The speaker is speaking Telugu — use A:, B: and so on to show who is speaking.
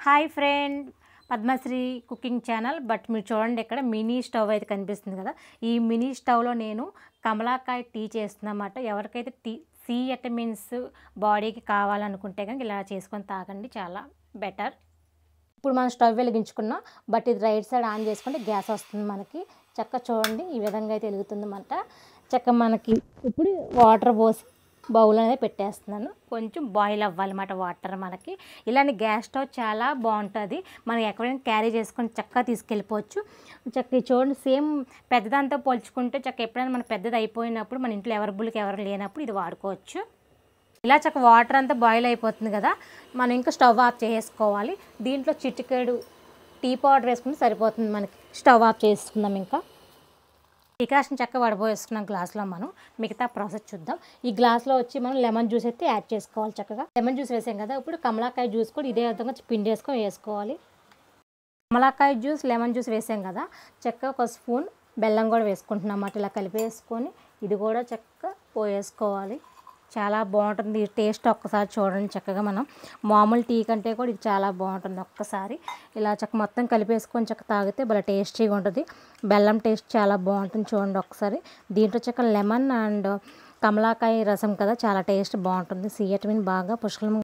A: Hi friend, Padmashri cooking channel. But మీరు చూడండి, ఇక్కడ మినీ స్టవ్ అయితే కనిపిస్తుంది కదా. ఈ మినీ స్టవ్లో నేను కమలాకాయ టీ చేస్తున్నమాట. ఎవరికైతే సి విటమిన్స్ బాడీకి కావాలనుకుంటే కనుక ఇలా చేసుకొని తాగండి, చాలా బెటర్. ఇప్పుడు మనం స్టవ్ వెలిగించుకున్నాం, బట్ ఇది రైట్ సైడ్ ఆన్ చేసుకుంటే గ్యాస్ వస్తుంది మనకి. చక్క చూడండి, ఈ విధంగా అయితే వెలుగుతుందన్నమాట. చక్క మనకి ఇప్పుడు వాటర్ పోసి బౌల్ అనేది పెట్టేస్తున్నాను. కొంచెం బాయిల్ అవ్వాలన్నమాట వాటర్ మనకి. ఇలాంటి గ్యాస్ స్టవ్ చాలా బాగుంటుంది, మనం ఎక్కడైనా క్యారీ చేసుకొని చక్కగా తీసుకెళ్ళిపోవచ్చు. చక్క చూడండి, సేమ్ పెద్దదాంతో పోల్చుకుంటే చక్క ఎప్పుడైనా మన పెద్దది అయిపోయినప్పుడు మన ఇంట్లో ఎవరు లేనప్పుడు ఇది వాడుకోవచ్చు. ఇలా చక్క వాటర్ అంతా బాయిల్ అయిపోతుంది కదా, మనం ఇంకా స్టవ్ ఆఫ్ చేసుకోవాలి. దీంట్లో చిటికెడు టీ పౌడర్ వేసుకుంటే సరిపోతుంది మనకి. స్టవ్ ఆఫ్ చేసుకుందాం. ఇంకా డికాషన్ చక్క వడబోసుకున్నాం గ్లాస్లో. మనం మిగతా ప్రాసెస్ చూద్దాం. ఈ గ్లాస్లో వచ్చి మనం లెమన్ జ్యూస్ అయితే యాడ్ చేసుకోవాలి. చక్కగా లెమన్ జ్యూస్ వేసాం కదా, ఇప్పుడు కమలాకాయ జ్యూస్ కూడా ఇదే విధంగా పిండి వేసుకోవాలి. కమలాకాయ జ్యూస్, లెమన్ జ్యూస్ వేసాం కదా, చక్కగా ఒక స్పూన్ బెల్లం కూడా వేసుకుంటున్నాం అన్నమాట. ఇలా కలిపేసుకొని ఇది కూడా చక్కగా పోయేసుకోవాలి. చాలా బాగుంటుంది టేస్ట్. ఒక్కసారి చూడండి, చక్కగా మనం మామూలు టీ కంటే కూడా ఇది చాలా బాగుంటుంది. ఒక్కసారి ఇలా చక్క మొత్తం కలిపేసుకొని చక్క తాగితే భలే టేస్టీగా ఉంటుంది. బెల్లం టేస్ట్ చాలా బాగుంటుంది. చూడండి ఒకసారి. దీంట్లో చక్క లెమన్ అండ్ కమలాకాయ రసం కదా, చాలా టేస్ట్ బాగుంటుంది. సి విటమిన్ బాగా పుష్కలంగా